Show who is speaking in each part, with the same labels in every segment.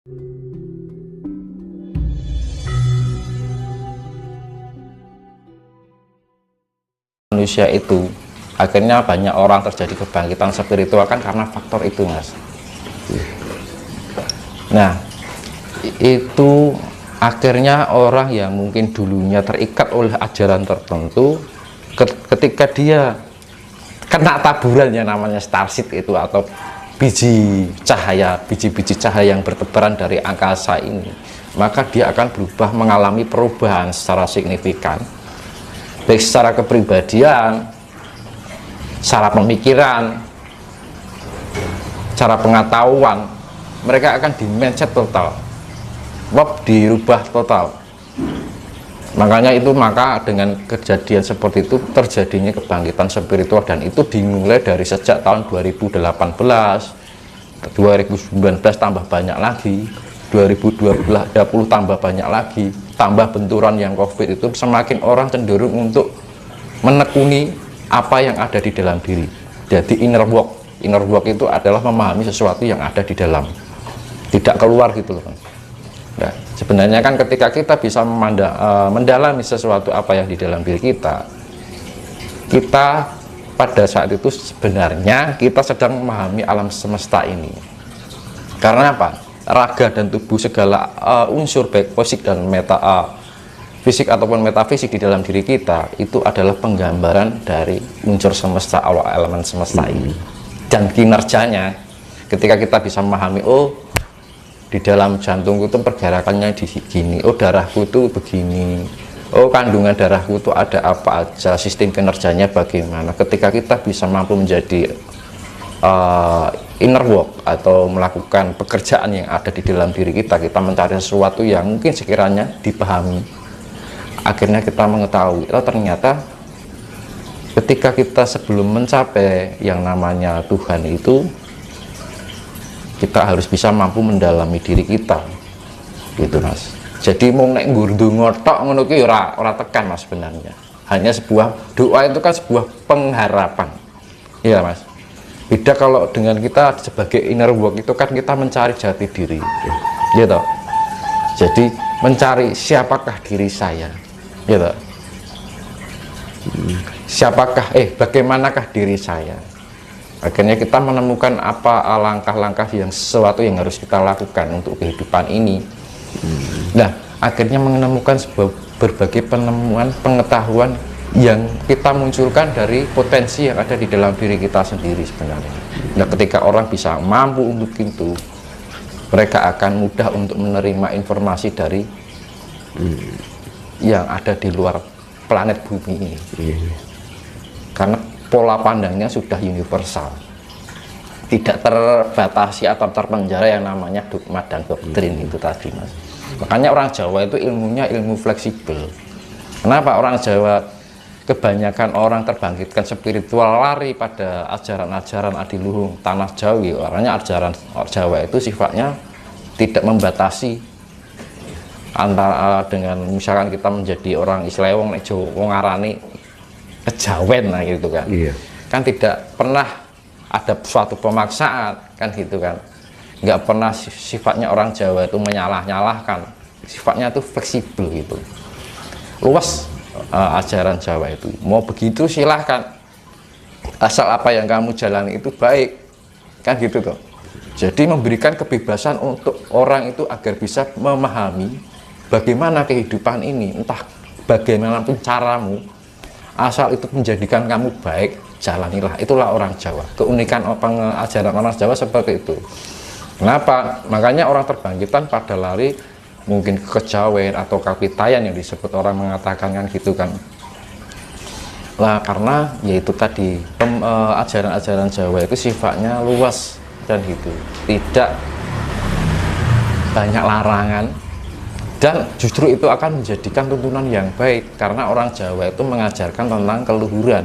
Speaker 1: Manusia itu akhirnya banyak orang terjadi kebangkitan spiritual kan karena faktor itu, Mas. Nah, itu akhirnya orang yang mungkin dulunya terikat oleh ajaran tertentu, ketika dia kena taburan yang namanya starseed itu, atau biji-biji cahaya yang bertebaran dari angkasa ini, maka dia akan berubah, mengalami perubahan secara signifikan, baik secara kepribadian, secara pemikiran, cara pengetahuan. Mereka akan di-mindset total, dirubah total. Makanya dengan kejadian seperti itu terjadinya kebangkitan spiritual, dan itu dimulai dari sejak tahun 2018, 2019 tambah banyak lagi, 2020 tambah banyak lagi, tambah benturan yang COVID itu, semakin orang cenderung untuk menekuni apa yang ada di dalam diri. Jadi inner work itu adalah memahami sesuatu yang ada di dalam, tidak keluar gitu loh. Nah, sebenarnya kan ketika kita bisa mendalami sesuatu apa yang di dalam diri kita pada saat itu sebenarnya kita sedang memahami alam semesta ini. Karena apa? Raga dan tubuh, segala unsur baik fisik dan fisik ataupun metafisik di dalam diri kita itu adalah penggambaran dari unsur semesta, elemen semesta ini. Dan kinerjanya ketika kita bisa memahami, oh di dalam jantungku itu pergerakannya di gini, oh darahku itu begini, oh kandungan darahku itu ada apa aja, sistem kinerjanya bagaimana. Ketika kita bisa mampu menjadi inner work atau melakukan pekerjaan yang ada di dalam diri kita, kita mencari sesuatu yang mungkin sekiranya dipahami, akhirnya kita mengetahui, oh ternyata ketika kita sebelum mencapai yang namanya Tuhan itu, kita harus bisa mampu mendalami diri kita, gitu Mas. Jadi mau nek ngundung ngotok ngono ki ora tekan Mas, sebenarnya hanya sebuah doa, itu kan sebuah pengharapan, iya Mas. Beda kalau dengan kita sebagai inner work itu kan kita mencari jati diri, gitu. Jadi mencari siapakah diri saya, gitu. Bagaimanakah diri saya. Akhirnya kita menemukan apa langkah-langkah yang sesuatu yang harus kita lakukan untuk kehidupan ini. Nah, akhirnya menemukan berbagai penemuan pengetahuan yang kita munculkan dari potensi yang ada di dalam diri kita sendiri sebenarnya. Nah, ketika orang bisa mampu untuk itu, mereka akan mudah untuk menerima informasi dari yang ada di luar planet bumi ini. Karena pola pandangnya sudah universal, tidak terbatasi atau terpenjara yang namanya dogma dan doktrin itu tadi, Mas. Makanya orang Jawa itu ilmunya ilmu fleksibel. Kenapa orang Jawa, kebanyakan orang terbangkitkan spiritual lari pada ajaran-ajaran adiluhung tanah Jawi? Orangnya ajaran Jawa itu sifatnya tidak membatasi antara dengan misalkan kita menjadi orang istilahnya wong ngarani kejawen, nah gitu kan. Iya. Kan tidak pernah ada suatu pemaksaan, kan gitu kan. Nggak pernah sifatnya orang Jawa itu menyalah-nyalahkan, sifatnya itu fleksibel gitu. Luas ajaran Jawa itu, mau begitu silahkan, asal apa yang kamu jalani itu baik, kan gitu tuh. Jadi memberikan kebebasan untuk orang itu agar bisa memahami bagaimana kehidupan ini, entah bagaimanapun caramu, asal itu menjadikan kamu baik, jalanilah. Itulah orang Jawa. Keunikan ajaran orang Jawa seperti itu. Kenapa? Makanya orang terbangkitan pada lari mungkin kejawen atau kapitayan yang disebut orang mengatakan kan gitu kan. Lah karena yaitu tadi ajaran-ajaran Jawa itu sifatnya luas dan gitu, tidak banyak larangan. Dan justru itu akan menjadikan tuntunan yang baik, karena orang Jawa itu mengajarkan tentang keluhuran.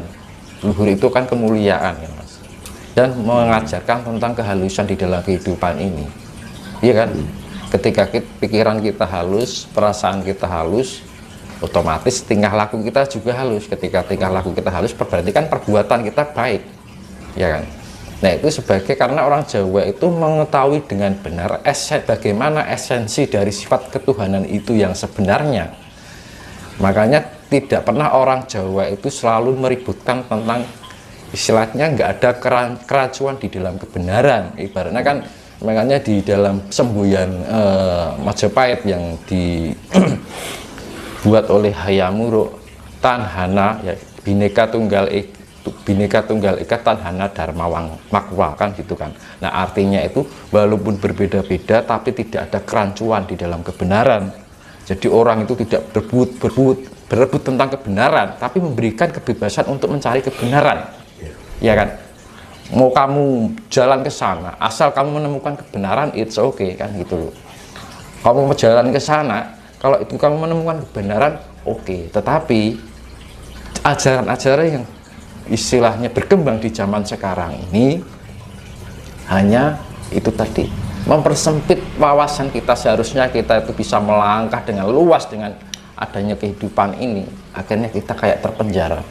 Speaker 1: Luhur itu kan kemuliaan ya Mas. Dan mengajarkan tentang kehalusan di dalam kehidupan ini. Iya kan? Ketika pikiran kita halus, perasaan kita halus, otomatis tingkah laku kita juga halus. Ketika tingkah laku kita halus, berarti kan perbuatan kita baik. Ya kan? Nah itu sebagai karena orang Jawa itu mengetahui dengan benar bagaimana esensi dari sifat ketuhanan itu yang sebenarnya. Makanya tidak pernah orang Jawa itu selalu meributkan tentang istilahnya nggak ada keracuan di dalam kebenaran. Ibaratnya kan makanya di dalam semboyan Majapahit yang dibuat oleh Hayam Wuruk Tanhana ya, Bhinneka Tunggal Ika Tanhana Dharma Makwa kan gitu kan. Nah artinya itu walaupun berbeda-beda tapi tidak ada kerancuan di dalam kebenaran. Jadi orang itu tidak berebut tentang kebenaran, tapi memberikan kebebasan untuk mencari kebenaran. Ya kan? Mau kamu jalan ke sana, asal kamu menemukan kebenaran, it's okay kan gitu loh. Kamu mau jalan ke sana, kalau itu kamu menemukan kebenaran, oke. Tetapi ajaran-ajaran yang istilahnya berkembang di zaman sekarang ini hanya itu tadi, mempersempit wawasan kita. Seharusnya kita itu bisa melangkah dengan luas dengan adanya kehidupan ini. Akhirnya kita kayak terpenjara,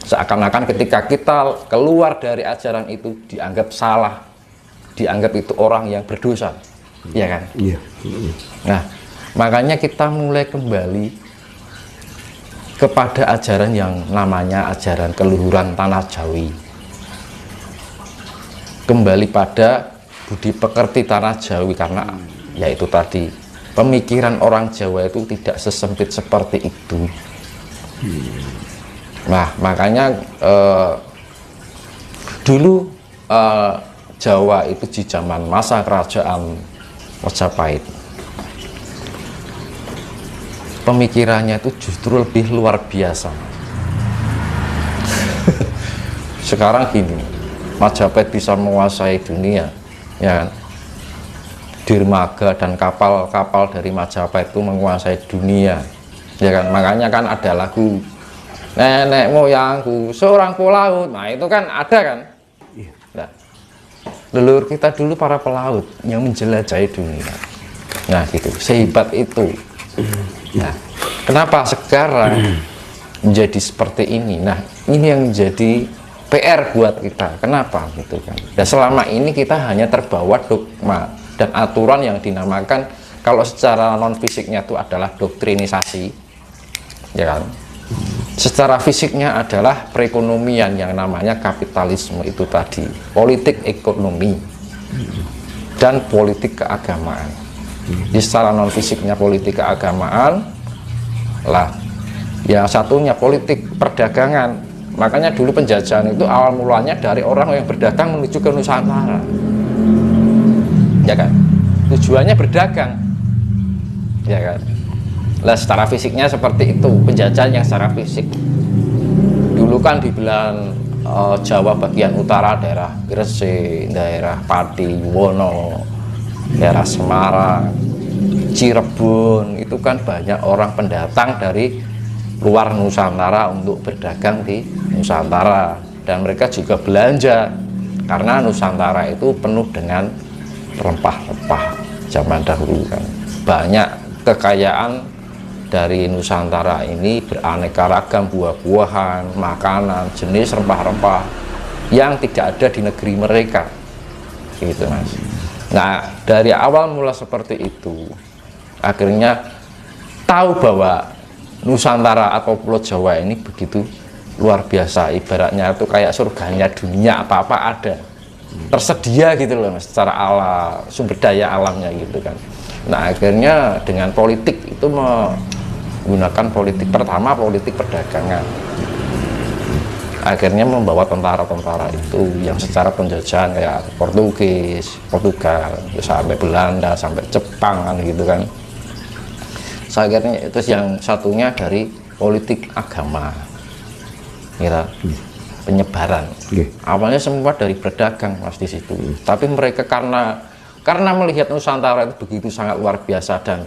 Speaker 1: seakan-akan ketika kita keluar dari ajaran itu dianggap salah, dianggap itu orang yang berdosa, ya kan? Iya. Nah makanya kita mulai kembali kepada ajaran yang namanya ajaran keluhuran tanah Jawi, kembali pada budi pekerti tanah Jawi, karena yaitu tadi pemikiran orang Jawa itu tidak sesempit seperti itu. Nah makanya dulu Jawa itu di zaman masa kerajaan Majapahit pemikirannya itu justru lebih luar biasa. Sekarang gini, Majapahit bisa menguasai dunia, ya kan? Dermaga dan kapal-kapal dari Majapahit itu menguasai dunia, ya kan? Makanya kan ada lagu nenek moyangku seorang pelaut, nah itu kan ada kan. Nah, leluhur kita dulu para pelaut yang menjelajahi dunia, nah gitu, sehebat itu. Nah, kenapa sekarang menjadi seperti ini? Nah, ini yang menjadi PR buat kita. Kenapa gitu kan? Dan selama ini kita hanya terbawa dogma dan aturan yang dinamakan, kalau secara non fisiknya itu adalah doktrinisasi, ya kan? Secara fisiknya adalah perekonomian yang namanya kapitalisme itu tadi, politik ekonomi dan politik keagamaan. Di secara non fisiknya politik keagamaan lah, yang satunya politik perdagangan. Makanya dulu penjajahan itu awal mulanya dari orang yang berdagang menuju ke Nusantara, ya kan, tujuannya berdagang, ya kan. Lah secara fisiknya seperti itu, penjajahan yang secara fisik. Dulu kan dibilang Jawa bagian utara, daerah Gresik, daerah Pati, Wono, daerah Semarang, Cirebon, itu kan banyak orang pendatang dari luar Nusantara untuk berdagang di Nusantara, dan mereka juga belanja karena Nusantara itu penuh dengan rempah-rempah zaman dahulu kan. Banyak kekayaan dari Nusantara ini, beraneka ragam buah-buahan, makanan, jenis rempah-rempah yang tidak ada di negeri mereka, gitu mas. Nah dari awal mula seperti itu, akhirnya tahu bahwa Nusantara atau Pulau Jawa ini begitu luar biasa, ibaratnya itu kayak surganya dunia, apa-apa ada, tersedia gitu loh mas, secara alam, sumber daya alamnya gitu kan. Nah akhirnya dengan politik itu menggunakan politik, pertama politik perdagangan, akhirnya membawa tentara-tentara itu yang secara penjajahan kayak Portugal, sampai Belanda, sampai Jepang kan gitu kan. Akhirnya itu yang satunya dari politik agama, kira penyebaran. Awalnya semua dari berdagang mas di situ, tapi mereka karena melihat Nusantara itu begitu sangat luar biasa dan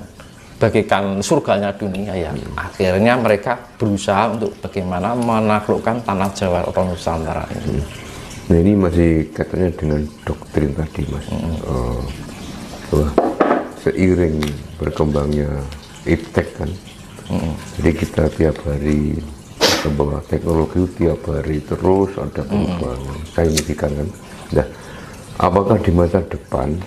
Speaker 1: bagaikan surganya dunia ya, akhirnya mereka berusaha untuk bagaimana menaklukkan tanah Jawa atau Nusantara ini.
Speaker 2: Nah ini masih katanya dengan doktrin tadi mas, bahwa seiring berkembangnya iptek kan, jadi kita tiap hari bahwa teknologi tiap hari terus ada perubahan signifikan kan. Nah, apakah di masa depan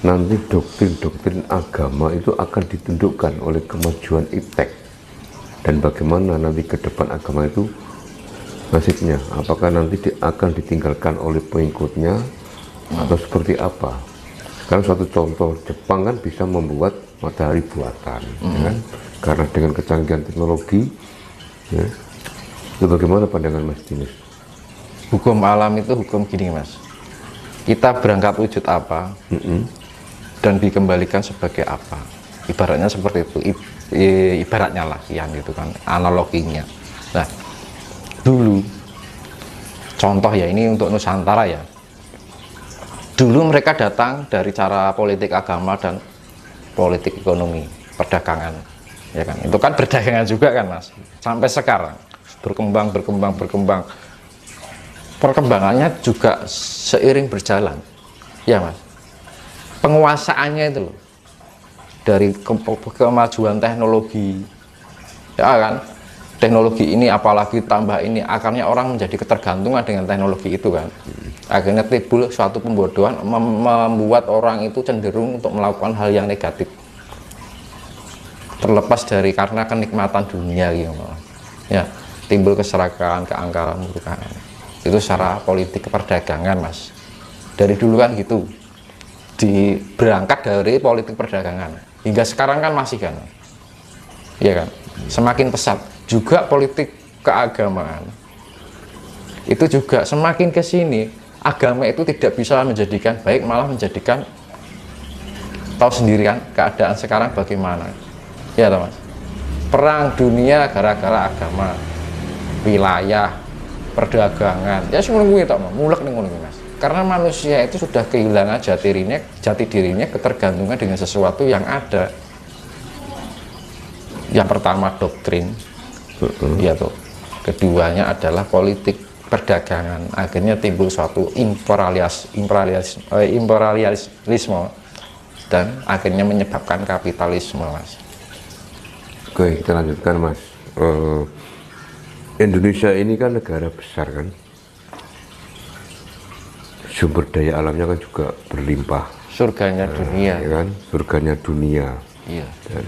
Speaker 2: nanti doktrin-doktrin agama itu akan ditundukkan oleh kemajuan iptek, dan bagaimana nanti ke depan agama itu nasibnya? Apakah nanti akan ditinggalkan oleh pengikutnya atau seperti apa? Sekarang suatu contoh, Jepang kan bisa membuat matahari buatan, ya kan? Karena dengan kecanggihan teknologi, ya. Itu bagaimana pandangan Mas Dinis?
Speaker 1: Hukum alam itu hukum gini Mas, kita berangkat wujud apa dan dikembalikan sebagai apa, ibaratnya seperti itu. Ibaratnya lah yang itu kan analoginya. Nah dulu contoh ya, ini untuk Nusantara ya, dulu mereka datang dari cara politik agama dan politik ekonomi perdagangan, ya kan, itu kan perdagangan juga kan Mas, sampai sekarang berkembang perkembangannya juga seiring berjalan ya Mas. Penguasaannya itu loh, dari kemajuan teknologi, ya kan, teknologi ini apalagi tambah ini, akhirnya orang menjadi ketergantungan dengan teknologi itu kan. Akhirnya timbul suatu pembodohan, membuat orang itu cenderung untuk melakukan hal yang negatif, terlepas dari karena kenikmatan dunia gitu ya, timbul keserakahan, keangkaran, murkaan. Itu secara politik perdagangan Mas, dari dulu kan gitu, berangkat dari politik perdagangan hingga sekarang kan masih kan, ya kan, semakin pesat. Juga politik keagamaan itu juga semakin ke sini, agama itu tidak bisa menjadikan baik, malah menjadikan, tahu sendiri kan keadaan sekarang bagaimana ya Mas, perang dunia gara-gara agama, wilayah, perdagangan, ya semua gue tak mau mulek nih Mas. Karena manusia itu sudah kehilangan jati dirinya, ketergantungan dengan sesuatu yang ada. Yang pertama doktrin, ya tuh. Keduanya adalah politik perdagangan. Akhirnya timbul suatu imperialisme dan akhirnya menyebabkan kapitalisme Mas.
Speaker 2: Oke, kita lanjutkan Mas. Indonesia ini kan negara besar kan, sumber daya alamnya kan juga berlimpah,
Speaker 1: surganya dunia,
Speaker 2: ya kan, surganya dunia.
Speaker 1: Iya.
Speaker 2: Dan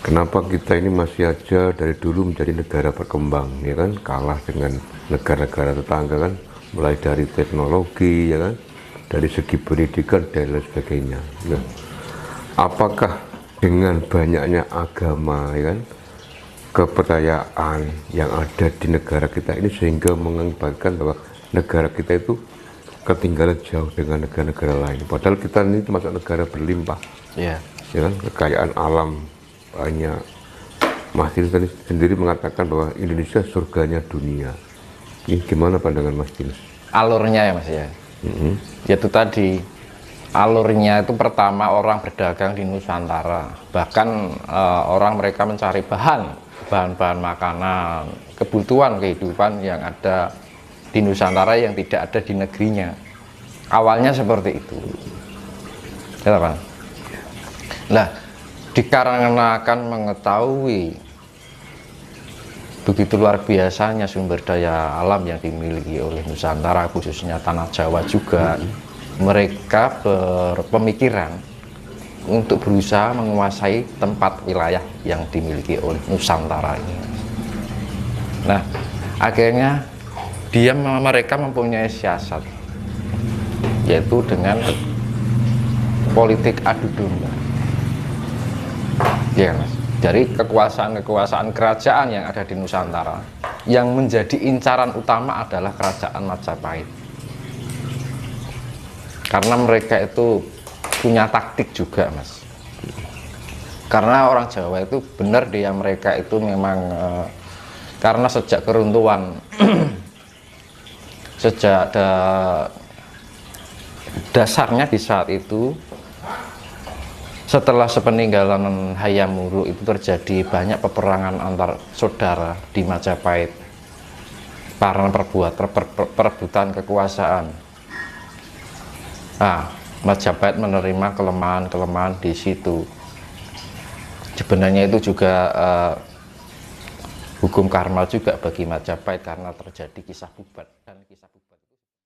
Speaker 2: kenapa kita ini masih aja dari dulu menjadi negara berkembang, ya kan, kalah dengan negara-negara tetangga kan, mulai dari teknologi, ya kan, dari segi pendidikan dan lain sebagainya. Nah, apakah dengan banyaknya agama, ya kan, kepercayaan yang ada di negara kita ini sehingga mengakibatkan bahwa negara kita itu ketinggalan jauh dengan negara-negara lain, padahal kita ini termasuk negara berlimpah, ya kan, kekayaan alam banyak. Mas Dinis tadi sendiri mengatakan bahwa Indonesia surganya dunia. Ini gimana pandangan Mas Dinis?
Speaker 1: Alurnya ya Mas ya, yaitu tadi alurnya itu pertama orang berdagang di Nusantara, bahkan orang mereka mencari bahan-bahan makanan, kebutuhan kehidupan yang ada di Nusantara yang tidak ada di negerinya. Awalnya seperti itu, ya kan? Nah, dikarenakan mengetahui begitu luar biasanya sumber daya alam yang dimiliki oleh Nusantara, khususnya tanah Jawa juga, mereka berpemikiran untuk berusaha menguasai tempat wilayah yang dimiliki oleh Nusantara ini. Nah, akhirnya mereka mempunyai siasat, yaitu dengan politik adu domba, ya Mas. Dari kekuasaan kerajaan yang ada di Nusantara, yang menjadi incaran utama adalah kerajaan Majapahit, karena mereka itu punya taktik juga Mas. Karena orang Jawa itu benar dia, mereka itu memang karena sejak keruntuhan sejak dasarnya di saat itu, setelah sepeninggalan Hayam Wuruk itu terjadi banyak peperangan antar saudara di Majapahit karena perebutan kekuasaan. Nah, Majapahit menerima kelemahan-kelemahan di situ. Sebenarnya itu juga hukum karma juga bagi Majapahit karena terjadi kisah Bubat.